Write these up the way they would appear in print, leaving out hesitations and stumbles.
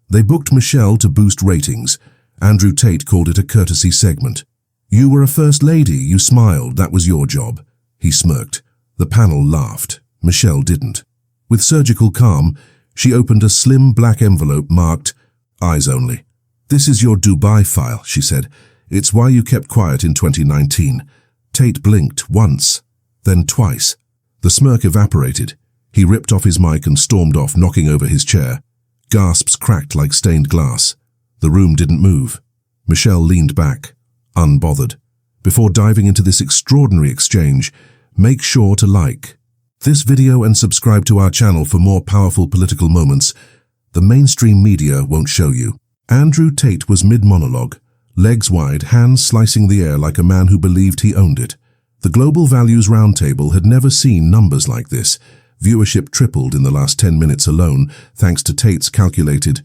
They booked Michelle to boost ratings. Andrew Tate called it a courtesy segment. "You were a first lady, you smiled, that was your job." He smirked. The panel laughed. Michelle didn't. With surgical calm, she opened a slim black envelope marked, "Eyes only." "This is your Dubai file," she said. "It's why you kept quiet in 2019. Tate blinked once, then twice. The smirk evaporated. He ripped off his mic and stormed off, knocking over his chair. Gasps cracked like stained glass. The room didn't move. Michelle leaned back, unbothered. Before diving into this extraordinary exchange, make sure to like this video and subscribe to our channel for more powerful political moments the mainstream media won't show you. Andrew Tate was mid-monologue, legs wide, hands slicing the air like a man who believed he owned it. The Global Values Roundtable had never seen numbers like this. Viewership tripled in the last 10 minutes alone, thanks to Tate's calculated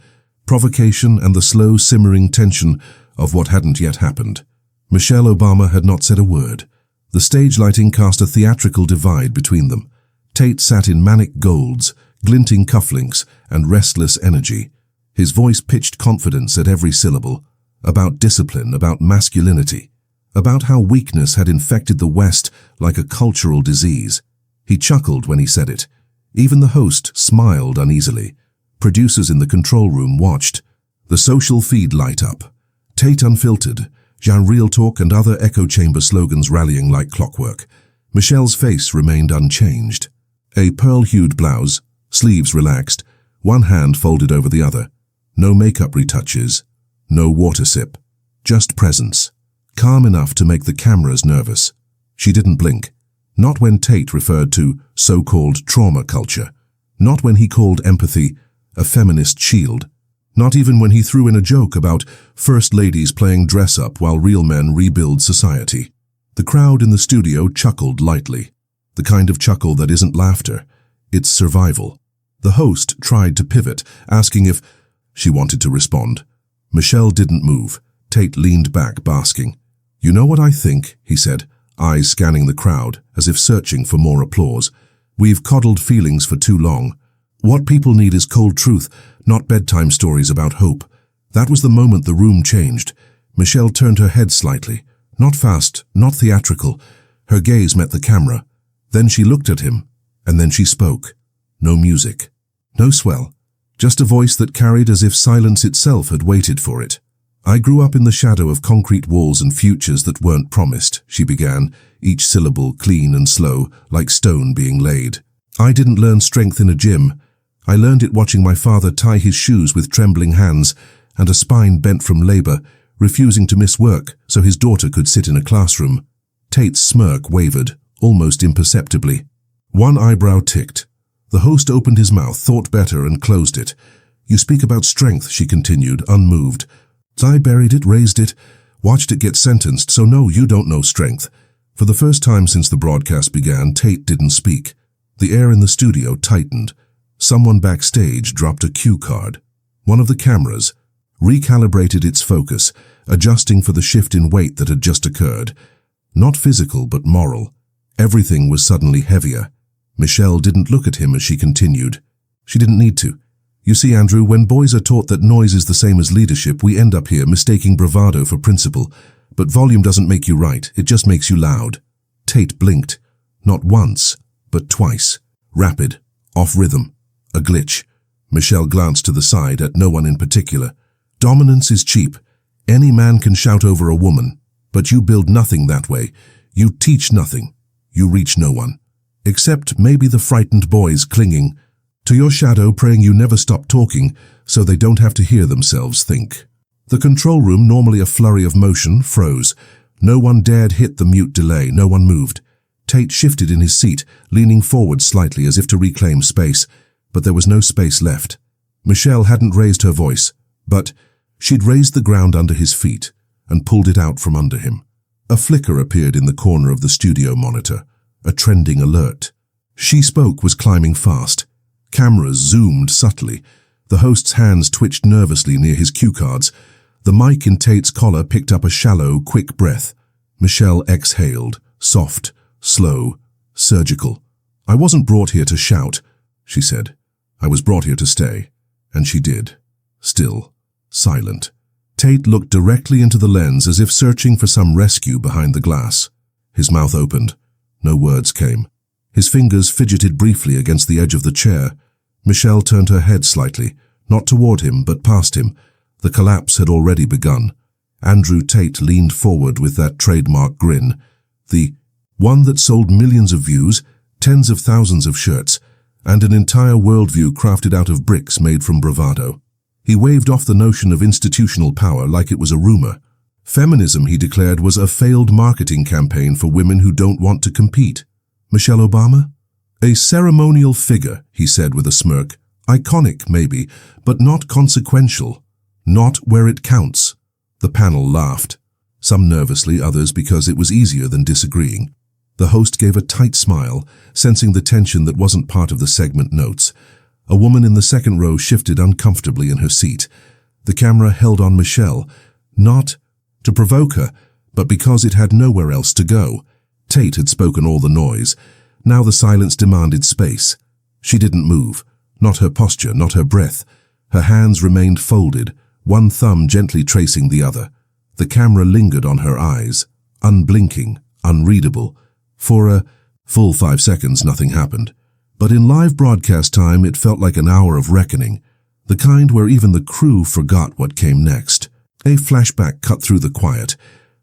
provocation and the slow simmering tension of what hadn't yet happened. Michelle Obama had not said a word. The stage lighting cast a theatrical divide between them. Tate sat in manic golds, glinting cufflinks, and restless energy. His voice pitched confidence at every syllable, about discipline, about masculinity, about how weakness had infected the West like a cultural disease. He chuckled when he said it. Even the host smiled uneasily. Producers in the control room watched. The social feed light up. Tate Unfiltered, Jean Real Talk and other echo chamber slogans rallying like clockwork. Michelle's face remained unchanged. A pearl-hued blouse, sleeves relaxed, one hand folded over the other. No makeup retouches, no water sip, just presence. Calm enough to make the cameras nervous. She didn't blink. Not when Tate referred to so-called trauma culture. Not when he called empathy a feminist shield. Not even when he threw in a joke about first ladies playing dress-up while real men rebuild society. The crowd in the studio chuckled lightly. The kind of chuckle that isn't laughter, it's survival. The host tried to pivot, asking if she wanted to respond. Michelle didn't move. Tate leaned back, basking. "You know what I think," he said, eyes scanning the crowd, as if searching for more applause. "We've coddled feelings for too long. What people need is cold truth, not bedtime stories about hope." That was the moment the room changed. Michelle turned her head slightly. Not fast, not theatrical. Her gaze met the camera. Then she looked at him, and then she spoke. No music. No swell. Just a voice that carried as if silence itself had waited for it. "I grew up in the shadow of concrete walls and futures that weren't promised," she began, each syllable clean and slow, like stone being laid. "I didn't learn strength in a gym. I learned it watching my father tie his shoes with trembling hands and a spine bent from labor, refusing to miss work so his daughter could sit in a classroom." Tate's smirk wavered, almost imperceptibly. One eyebrow ticked. The host opened his mouth, thought better, and closed it. "You speak about strength," she continued, unmoved. "I buried it, raised it, watched it get sentenced, so no, you don't know strength." For the first time since the broadcast began, Tate didn't speak. The air in the studio tightened. Someone backstage dropped a cue card. One of the cameras recalibrated its focus, adjusting for the shift in weight that had just occurred. Not physical, but moral. Everything was suddenly heavier. Michelle didn't look at him as she continued. She didn't need to. "You see, Andrew, when boys are taught that noise is the same as leadership, we end up here mistaking bravado for principle. But volume doesn't make you right, it just makes you loud." Tate blinked. Not once, but twice. Rapid, off rhythm. A glitch. Michelle glanced to the side at no one in particular. "Dominance is cheap. Any man can shout over a woman. But you build nothing that way. You teach nothing. You reach no one. Except maybe the frightened boys clinging to your shadow, praying you never stop talking so they don't have to hear themselves think." The control room, normally a flurry of motion, froze. No one dared hit the mute delay. No one moved. Tate shifted in his seat, leaning forward slightly as if to reclaim space. But there was no space left. Michelle hadn't raised her voice, but she'd raised the ground under his feet and pulled it out from under him. A flicker appeared in the corner of the studio monitor, a trending alert. She spoke was climbing fast. Cameras zoomed subtly. The host's hands twitched nervously near his cue cards. The mic in Tate's collar picked up a shallow, quick breath. Michelle exhaled, soft, slow, surgical. "I wasn't brought here to shout," she said. "I was brought here to stay." And she did. Still. Silent. Tate looked directly into the lens as if searching for some rescue behind the glass. His mouth opened. No words came. His fingers fidgeted briefly against the edge of the chair. Michelle turned her head slightly, not toward him, but past him. The collapse had already begun. Andrew Tate leaned forward with that trademark grin. The one that sold millions of views, tens of thousands of shirts, and an entire worldview crafted out of bricks made from bravado. He waved off the notion of institutional power like it was a rumor. Feminism, he declared, was a failed marketing campaign for women who don't want to compete. Michelle Obama? A ceremonial figure, he said with a smirk. Iconic, maybe, but not consequential. Not where it counts. The panel laughed. Some nervously, others because it was easier than disagreeing. The host gave a tight smile, sensing the tension that wasn't part of the segment notes. A woman in the second row shifted uncomfortably in her seat. The camera held on Michelle, not to provoke her, but because it had nowhere else to go. Tate had spoken all the noise. Now the silence demanded space. She didn't move. Not her posture, not her breath. Her hands remained folded, one thumb gently tracing the other. The camera lingered on her eyes, unblinking, unreadable. For a full 5 seconds, nothing happened. But in live broadcast time, it felt like an hour of reckoning, the kind where even the crew forgot what came next. A flashback cut through the quiet,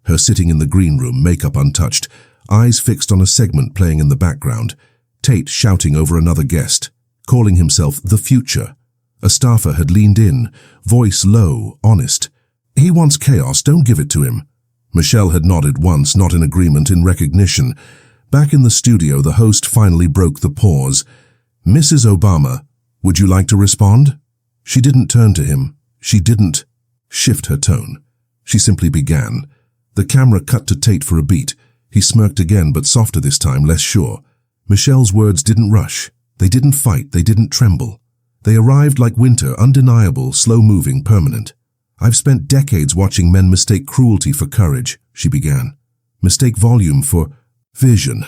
her sitting in the green room, makeup untouched, eyes fixed on a segment playing in the background, Tate shouting over another guest, calling himself the future. A staffer had leaned in, voice low, honest. He wants chaos, don't give it to him. Michelle had nodded once, not in agreement, in recognition. Back in the studio, the host finally broke the pause. Mrs. Obama, would you like to respond? She didn't turn to him. She didn't shift her tone. She simply began. The camera cut to Tate for a beat. He smirked again, but softer this time, less sure. Michelle's words didn't rush. They didn't fight. They didn't tremble. They arrived like winter, undeniable, slow-moving, permanent. I've spent decades watching men mistake cruelty for courage, she began. Mistake volume for vision.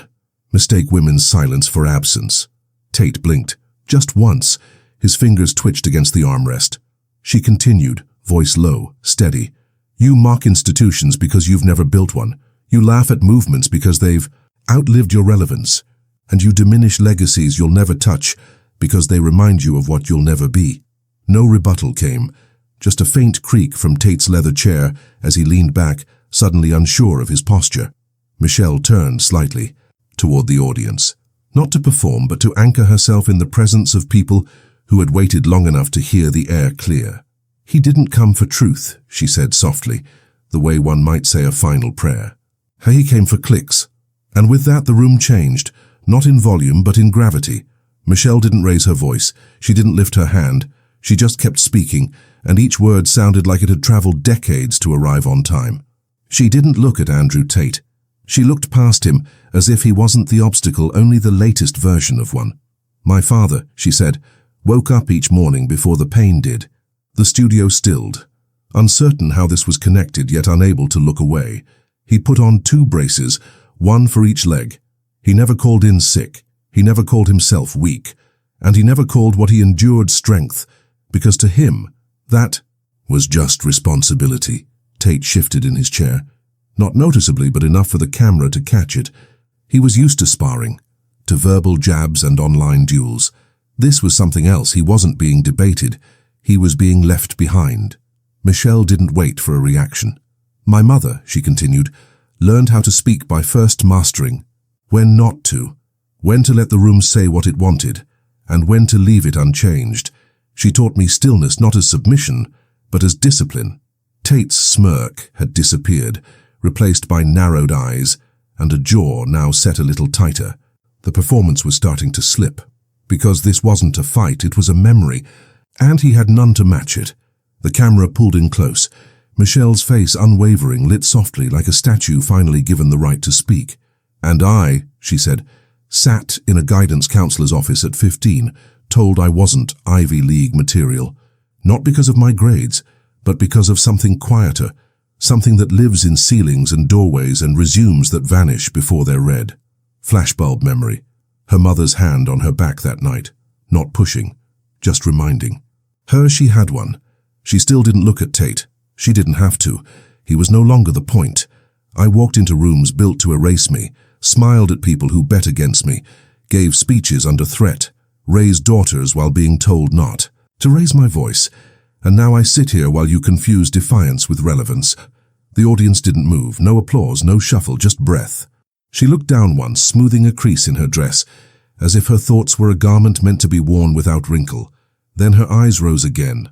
Mistake women's silence for absence. Tate blinked. Just once. His fingers twitched against the armrest. She continued, voice low, steady. You mock institutions because you've never built one. You laugh at movements because they've outlived your relevance. And you diminish legacies you'll never touch because they remind you of what you'll never be. No rebuttal came. Just a faint creak from Tate's leather chair as he leaned back, suddenly unsure of his posture. Michelle turned slightly toward the audience, not to perform but to anchor herself in the presence of people who had waited long enough to hear the air clear. He didn't come for truth, she said softly, the way one might say a final prayer. He came for clicks. And with that the room changed, not in volume but in gravity. Michelle didn't raise her voice, she didn't lift her hand, she just kept speaking, and each word sounded like it had traveled decades to arrive on time. She didn't look at Andrew Tate. She looked past him as if he wasn't the obstacle, only the latest version of one. My father, she said, woke up each morning before the pain did. The studio stilled. Uncertain how this was connected, yet unable to look away. He put on 2 braces, one for each leg. He never called in sick. He never called himself weak. And he never called what he endured strength, because to him, that was just responsibility. Tate shifted in his chair. Not noticeably, but enough for the camera to catch it. He was used to sparring, to verbal jabs and online duels. This was something else. He wasn't being debated. He was being left behind. Michelle didn't wait for a reaction. My mother, she continued, learned how to speak by first mastering when not to, when to let the room say what it wanted, and when to leave it unchanged. She taught me stillness not as submission, but as discipline. Tate's smirk had disappeared, replaced by narrowed eyes and a jaw now set a little tighter. The performance was starting to slip. Because this wasn't a fight, it was a memory, and he had none to match it. The camera pulled in close. Michelle's face, unwavering, lit softly like a statue finally given the right to speak. And I, she said, sat in a guidance counselor's office at 15, told I wasn't Ivy League material. Not because of my grades, but because of something quieter, something that lives in ceilings and doorways and resumes that vanish before they're read. Flashbulb memory. Her mother's hand on her back that night, not pushing, just reminding. Her, she had one. She still didn't look at Tate. She didn't have to. He was no longer the point. I walked into rooms built to erase me, smiled at people who bet against me, gave speeches under threat, raised daughters while being told not to raise my voice. And now I sit here while you confuse defiance with relevance. The audience didn't move, no applause, no shuffle, just breath. She looked down once, smoothing a crease in her dress, as if her thoughts were a garment meant to be worn without wrinkle. Then her eyes rose again,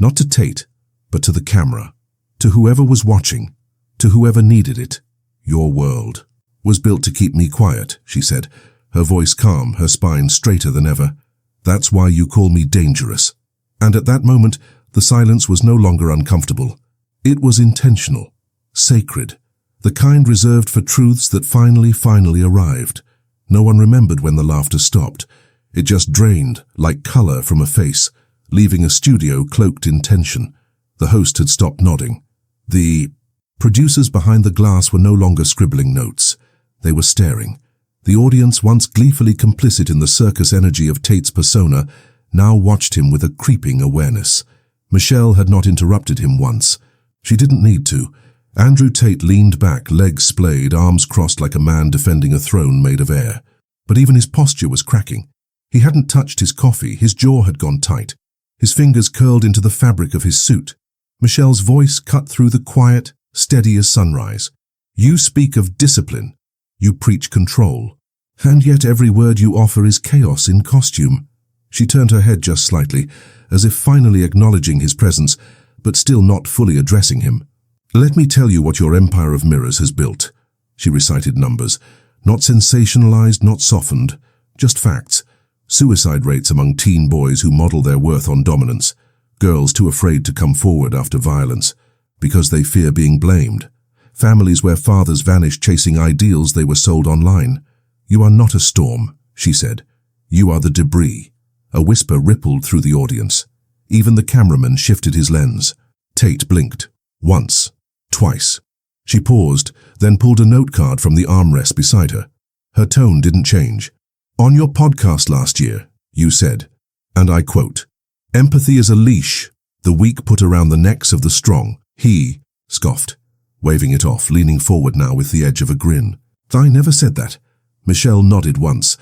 not to Tate, but to the camera, to whoever was watching, to whoever needed it. Your world was built to keep me quiet, she said, her voice calm, her spine straighter than ever. That's why you call me dangerous. And at that moment, the silence was no longer uncomfortable. It was intentional, sacred, the kind reserved for truths that finally arrived. No one remembered when the laughter stopped. It just drained, like color from a face, leaving a studio cloaked in tension. The host had stopped nodding. The producers behind the glass were no longer scribbling notes. They were staring. The audience, once gleefully complicit in the circus energy of Tate's persona, now watched him with a creeping awareness. Michelle had not interrupted him once. She didn't need to. Andrew Tate leaned back, legs splayed, arms crossed like a man defending a throne made of air. But even his posture was cracking. He hadn't touched his coffee, his jaw had gone tight. His fingers curled into the fabric of his suit. Michelle's voice cut through the quiet, steady as sunrise. You speak of discipline. You preach control. And yet every word you offer is chaos in costume. She turned her head just slightly, as if finally acknowledging his presence, but still not fully addressing him. Let me tell you what your empire of mirrors has built. She recited numbers, not sensationalized, not softened, just facts. Suicide rates among teen boys who model their worth on dominance. Girls too afraid to come forward after violence, because they fear being blamed. Families where fathers vanished chasing ideals they were sold online. You are not a storm, she said. You are the debris. A whisper rippled through the audience. Even the cameraman shifted his lens. Tate blinked. Once. Twice. She paused, then pulled a note card from the armrest beside her. Her tone didn't change. On your podcast last year, you said, and I quote, "Empathy is a leash, the weak put around the necks of the strong." He scoffed, waving it off, leaning forward now with the edge of a grin. I never said that. Michelle nodded once.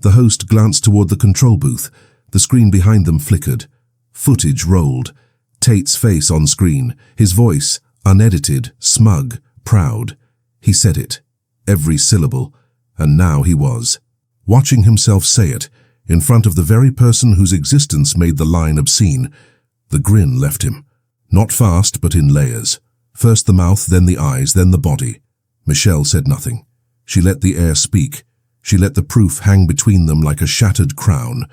The host glanced toward the control booth. The screen behind them flickered. Footage rolled. Tate's face on screen, his voice, unedited, smug, proud. He said it, every syllable, and now he was. Watching himself say it, in front of the very person whose existence made the line obscene. The grin left him. Not fast, but in layers. First the mouth, then the eyes, then the body. Michelle said nothing. She let the air speak. She let the proof hang between them like a shattered crown.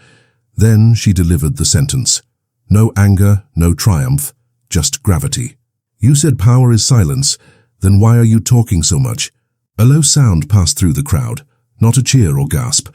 Then she delivered the sentence. No anger, no triumph, just gravity. You said power is silence, then why are you talking so much? A low sound passed through the crowd, not a cheer or gasp,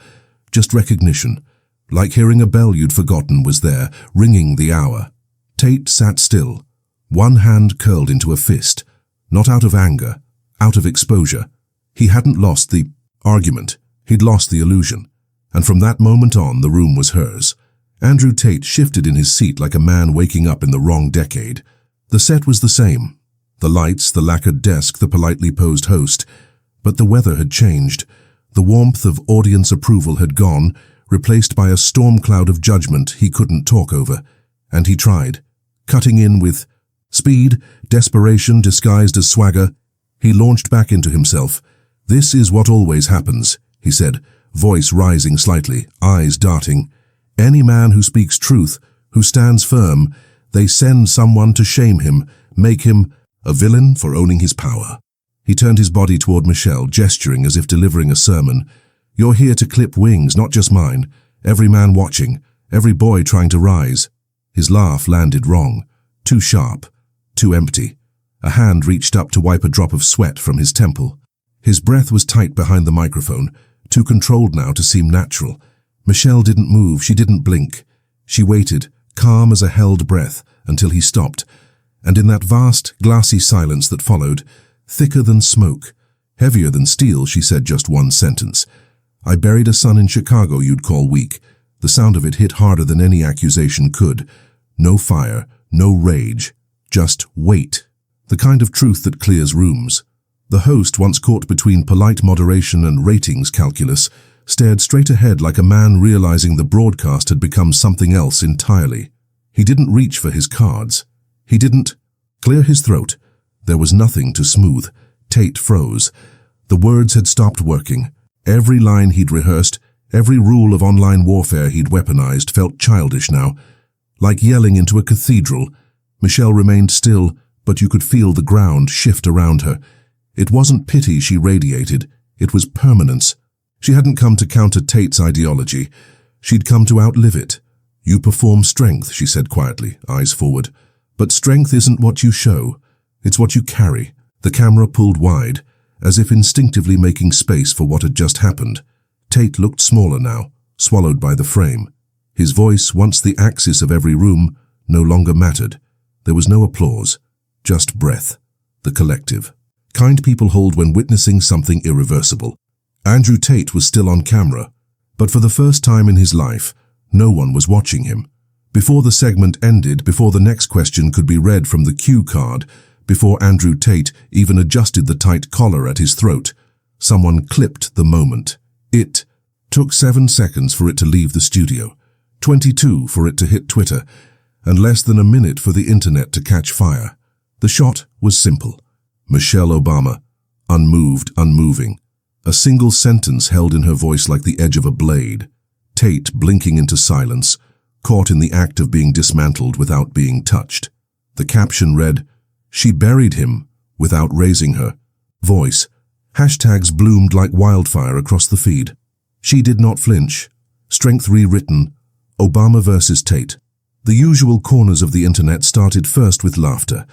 just recognition. Like hearing a bell you'd forgotten was there, ringing the hour. Tate sat still, one hand curled into a fist, not out of anger, out of exposure. He hadn't lost the argument, he'd lost the illusion. And from that moment on, the room was hers. Andrew Tate shifted in his seat like a man waking up in the wrong decade. The set was the same. The lights, the lacquered desk, the politely posed host. But the weather had changed. The warmth of audience approval had gone, replaced by a storm cloud of judgment he couldn't talk over. And he tried, cutting in with speed, desperation disguised as swagger. He launched back into himself. This is what always happens, he said, voice rising slightly, eyes darting. Any man who speaks truth, who stands firm, they send someone to shame him, make him a villain for owning his power. He turned his body toward Michelle, gesturing as if delivering a sermon. You're here to clip wings, not just mine. Every man watching, every boy trying to rise. His laugh landed wrong, too sharp, too empty. A hand reached up to wipe a drop of sweat from his temple. His breath was tight behind the microphone, too controlled now to seem natural. Michelle didn't move, she didn't blink. She waited, calm as a held breath, until he stopped. And in that vast, glassy silence that followed, thicker than smoke, heavier than steel, she said just one sentence. I buried a son in Chicago you'd call weak. The sound of it hit harder than any accusation could. No fire, no rage, just weight. The kind of truth that clears rooms. The host, once caught between polite moderation and ratings calculus, stared straight ahead like a man realizing the broadcast had become something else entirely. He didn't reach for his cards. He didn't clear his throat. There was nothing to smooth. Tate froze. The words had stopped working. Every line he'd rehearsed, every rule of online warfare he'd weaponized felt childish now. Like yelling into a cathedral, Michelle remained still, but you could feel the ground shift around her. It wasn't pity she radiated, it was permanence. She hadn't come to counter Tate's ideology. She'd come to outlive it. You perform strength, she said quietly, eyes forward. But strength isn't what you show, it's what you carry. The camera pulled wide, as if instinctively making space for what had just happened. Tate looked smaller now, swallowed by the frame. His voice, once the axis of every room, no longer mattered. There was no applause, just breath, the collective. Kind people hold when witnessing something irreversible. Andrew Tate was still on camera, but for the first time in his life, no one was watching him. Before the segment ended, before the next question could be read from the cue card, before Andrew Tate even adjusted the tight collar at his throat, someone clipped the moment. It took 7 seconds for it to leave the studio, 22 for it to hit Twitter, and less than a minute for the internet to catch fire. The shot was simple. Michelle Obama, unmoved, unmoving. A single sentence held in her voice like the edge of a blade. Tate blinking into silence, caught in the act of being dismantled without being touched. The caption read, "She buried him without raising her." Voice. Hashtags bloomed like wildfire across the feed. She did not flinch. Strength rewritten. Obama versus Tate. The usual corners of the internet started first with laughter.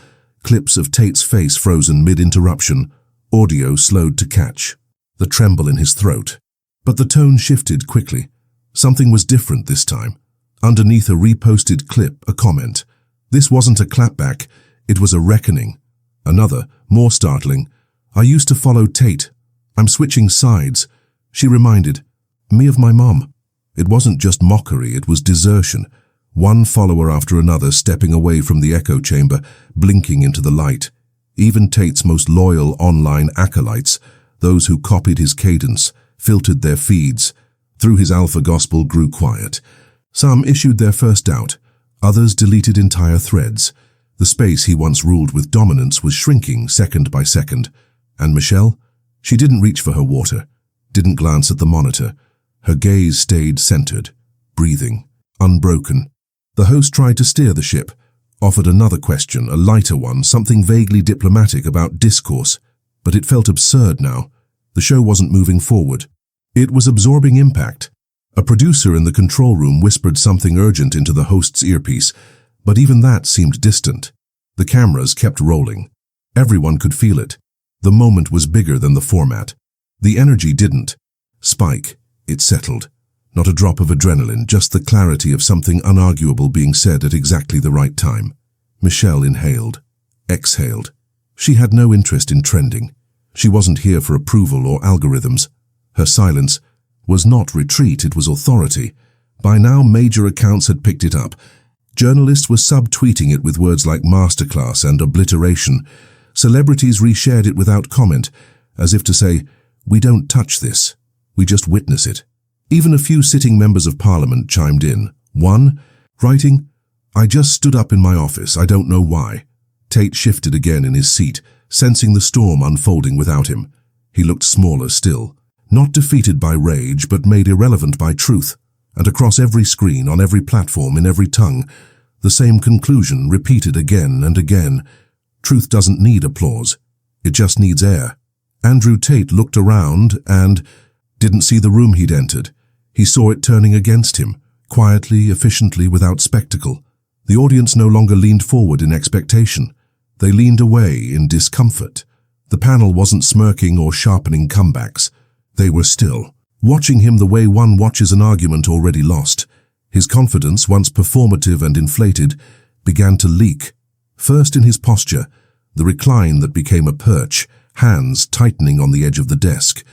Clips of Tate's face frozen mid-interruption. Audio slowed to catch. The tremble in his throat. But the tone shifted quickly. Something was different this time. Underneath a reposted clip, a comment. This wasn't a clapback, it was a reckoning. Another, more startling. "I used to follow Tate. I'm switching sides." She reminded me of my mom. It wasn't just mockery, it was desertion. One follower after another stepping away from the echo chamber, blinking into the light. Even Tate's most loyal online acolytes, those who copied his cadence, filtered their feeds, through his alpha gospel grew quiet. Some issued their first doubt, others deleted entire threads. The space he once ruled with dominance was shrinking second by second. And Michelle? She didn't reach for her water, didn't glance at the monitor. Her gaze stayed centered, breathing, unbroken. The host tried to steer the ship, offered another question, a lighter one, something vaguely diplomatic about discourse. But it felt absurd now. The show wasn't moving forward. It was absorbing impact. A producer in the control room whispered something urgent into the host's earpiece, but even that seemed distant. The cameras kept rolling. Everyone could feel it. The moment was bigger than the format. The energy didn't spike. It settled. Not a drop of adrenaline, just the clarity of something unarguable being said at exactly the right time. Michelle inhaled, exhaled. She had no interest in trending. She wasn't here for approval or algorithms. Her silence was not retreat, it was authority. By now, major accounts had picked it up. Journalists were subtweeting it with words like masterclass and obliteration. Celebrities reshared it without comment, as if to say, "We don't touch this, we just witness it." Even a few sitting members of parliament chimed in. One, writing, "I just stood up in my office, I don't know why." Tate shifted again in his seat, sensing the storm unfolding without him. He looked smaller still, not defeated by rage, but made irrelevant by truth. And across every screen, on every platform, in every tongue, the same conclusion repeated again and again. Truth doesn't need applause. It just needs air. Andrew Tate looked around and didn't see the room he'd entered. He saw it turning against him, quietly, efficiently, without spectacle. The audience no longer leaned forward in expectation. They leaned away in discomfort. The panel wasn't smirking or sharpening comebacks. They were still, watching him the way one watches an argument already lost. His confidence, once performative and inflated, began to leak. First in his posture, the recline that became a perch, hands tightening on the edge of the desk.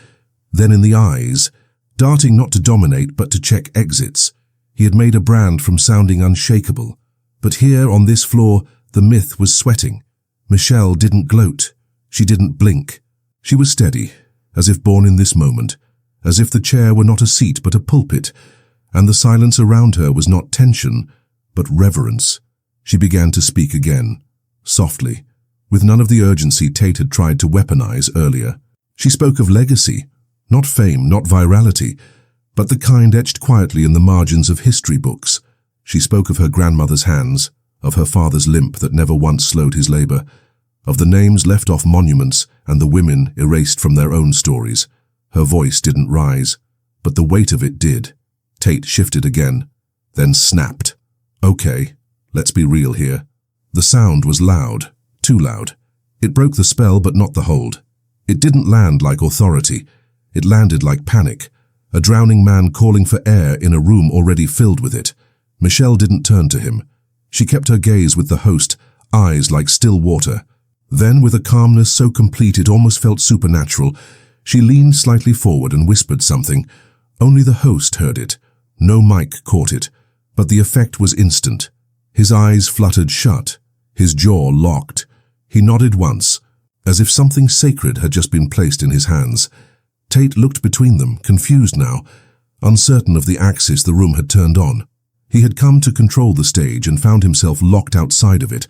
Then in the eyes, darting not to dominate but to check exits. He had made a brand from sounding unshakable. But here on this floor, the myth was sweating. Michelle didn't gloat. She didn't blink. She was steady, as if born in this moment, as if the chair were not a seat but a pulpit, and the silence around her was not tension, but reverence. She began to speak again, softly, with none of the urgency Tate had tried to weaponize earlier. She spoke of legacy, not fame, not virality, but the kind etched quietly in the margins of history books. She spoke of her grandmother's hands, of her father's limp that never once slowed his labor, of the names left off monuments and the women erased from their own stories. Her voice didn't rise, but the weight of it did. Tate shifted again, then snapped. Okay, let's be real here. The sound was loud, too loud. It broke the spell but not the hold. It didn't land like authority. It landed like panic, a drowning man calling for air in a room already filled with it. Michelle didn't turn to him. She kept her gaze with the host, eyes like still water. Then, with a calmness so complete it almost felt supernatural, she leaned slightly forward and whispered something. Only the host heard it. No mic caught it, but the effect was instant. His eyes fluttered shut, his jaw locked. He nodded once, as if something sacred had just been placed in his hands. Tate looked between them, confused now, uncertain of the axis the room had turned on. He had come to control the stage and found himself locked outside of it,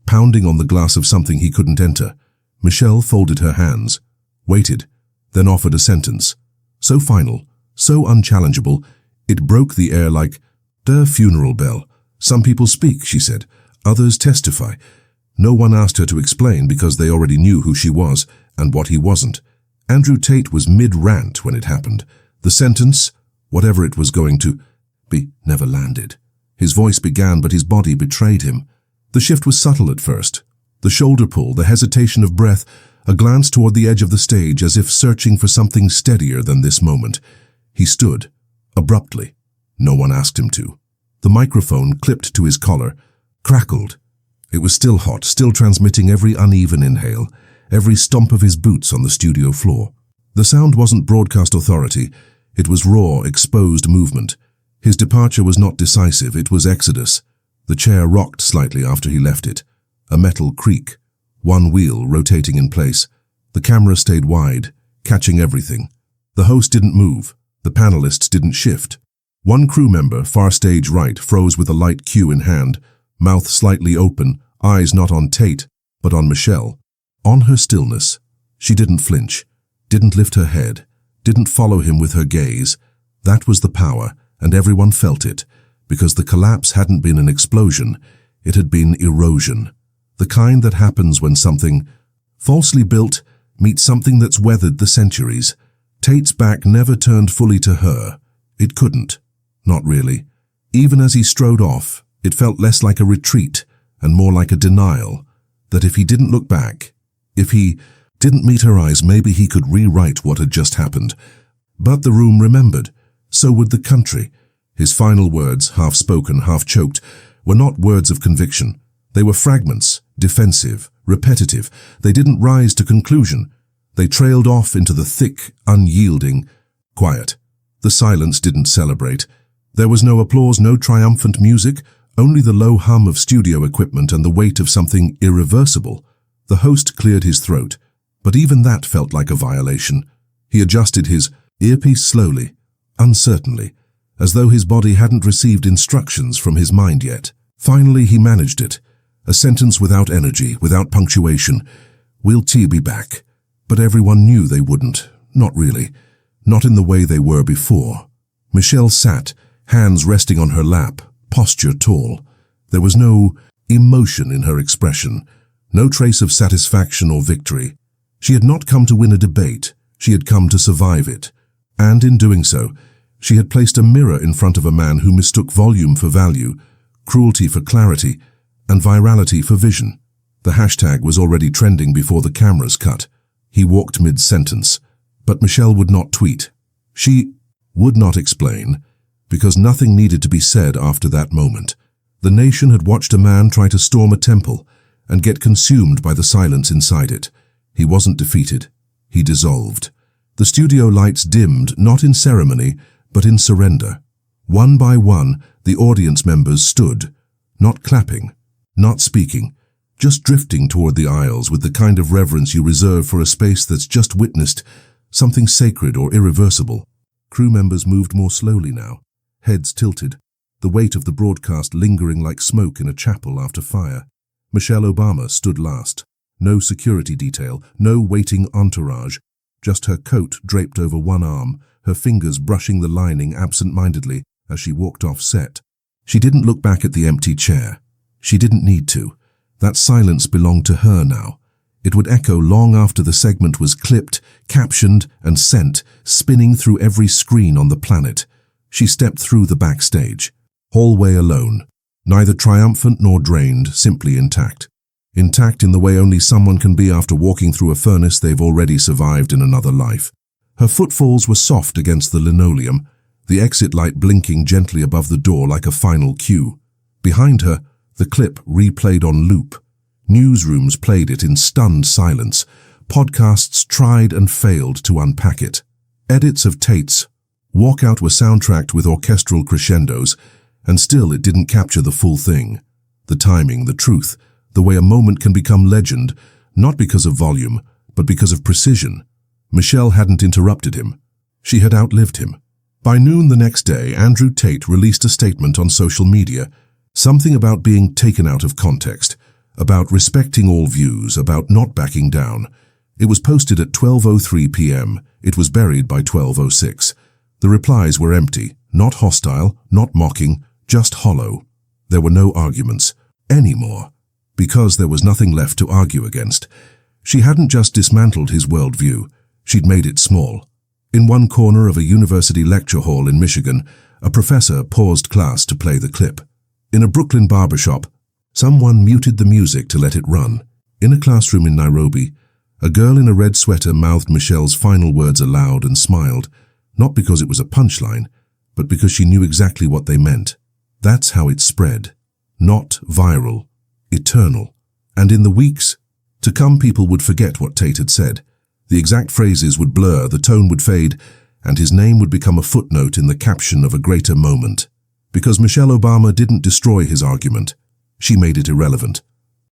pounding on the glass of something he couldn't enter. Michelle folded her hands, waited, then offered a sentence. So final, so unchallengeable, it broke the air like, "Der funeral bell. Some people speak," she said. "Others testify." No one asked her to explain because they already knew who she was and what he wasn't. Andrew Tate was mid-rant when it happened. The sentence, whatever it was going to be, never landed. His voice began, but his body betrayed him. The shift was subtle at first. The shoulder pull, the hesitation of breath, a glance toward the edge of the stage as if searching for something steadier than this moment. He stood, abruptly. No one asked him to. The microphone, clipped to his collar, crackled. It was still hot, still transmitting every uneven inhale, every stomp of his boots on the studio floor. The sound wasn't broadcast authority. It was raw, exposed movement. His departure was not decisive, it was exodus. The chair rocked slightly after he left it. A metal creak, one wheel rotating in place. The camera stayed wide, catching everything. The host didn't move. The panelists didn't shift. One crew member, far stage right, froze with a light cue in hand, mouth slightly open, eyes not on Tate, but on Michelle. On her stillness. She didn't flinch, didn't lift her head, didn't follow him with her gaze. That was the power, and everyone felt it, because the collapse hadn't been an explosion, it had been erosion. The kind that happens when something, falsely built, meets something that's weathered the centuries. Tate's back never turned fully to her. It couldn't. Not really. Even as he strode off, it felt less like a retreat and more like a denial, that if he didn't look back, if he didn't meet her eyes, maybe he could rewrite what had just happened. But the room remembered. So would the country. His final words, half spoken, half choked, were not words of conviction. They were fragments, defensive, repetitive. They didn't rise to conclusion. They trailed off into the thick, unyielding quiet. The silence didn't celebrate. There was no applause, no triumphant music, only the low hum of studio equipment and the weight of something irreversible. The host cleared his throat, but even that felt like a violation. He adjusted his earpiece slowly, uncertainly, as though his body hadn't received instructions from his mind yet. Finally, he managed it. A sentence without energy, without punctuation. "We'll be back." But everyone knew they wouldn't. Not really. Not in the way they were before. Michelle sat, hands resting on her lap, posture tall. There was no emotion in her expression, no trace of satisfaction or victory. She had not come to win a debate. She had come to survive it. And in doing so, she had placed a mirror in front of a man who mistook volume for value, cruelty for clarity, and virality for vision. The hashtag was already trending before the cameras cut. He walked mid-sentence, but Michelle would not tweet. She would not explain, because nothing needed to be said after that moment. The nation had watched a man try to storm a temple and get consumed by the silence inside it. He wasn't defeated. He dissolved. The studio lights dimmed, not in ceremony, but in surrender. One by one, the audience members stood, Not clapping, not speaking, just drifting toward the aisles with the kind of reverence you reserve for a space that's just witnessed something sacred or irreversible. Crew members moved more slowly now, heads tilted, the weight of the broadcast lingering like smoke in a chapel after fire. Michelle Obama stood last. No security detail, no waiting entourage, just her coat draped over one arm, her fingers brushing the lining absent-mindedly as she walked off set. She didn't look back at the empty chair. She didn't need to. That silence belonged to her now. It would echo long after the segment was clipped, captioned, and sent, spinning through every screen on the planet. She stepped through the backstage. Hallway alone. Neither triumphant nor drained, simply intact. Intact in the way only someone can be after walking through a furnace they've already survived in another life. Her footfalls were soft against the linoleum, the exit light blinking gently above the door like a final cue. Behind her, the clip replayed on loop. Newsrooms played it in stunned silence. Podcasts tried and failed to unpack it. Edits of Tate's walkout were soundtracked with orchestral crescendos, and still it didn't capture the full thing. The timing, the truth, the way a moment can become legend, not because of volume, but because of precision. Michelle hadn't interrupted him. She had outlived him. By noon the next day, Andrew Tate released a statement on social media, something about being taken out of context, about respecting all views, about not backing down. It was posted at 12:03 p.m. It was buried by 12:06. The replies were empty, not hostile, not mocking, just hollow. There were no arguments, anymore, because there was nothing left to argue against. She hadn't just dismantled his worldview, she'd made it small. In one corner of a university lecture hall in Michigan, a professor paused class to play the clip. In a Brooklyn barbershop, someone muted the music to let it run. In a classroom in Nairobi, a girl in a red sweater mouthed Michelle's final words aloud and smiled, not because it was a punchline, but because she knew exactly what they meant. That's how it spread. Not viral, eternal. And in the weeks to come, people would forget what Tate had said. The exact phrases would blur, the tone would fade, and his name would become a footnote in the caption of a greater moment. Because Michelle Obama didn't destroy his argument. She made it irrelevant.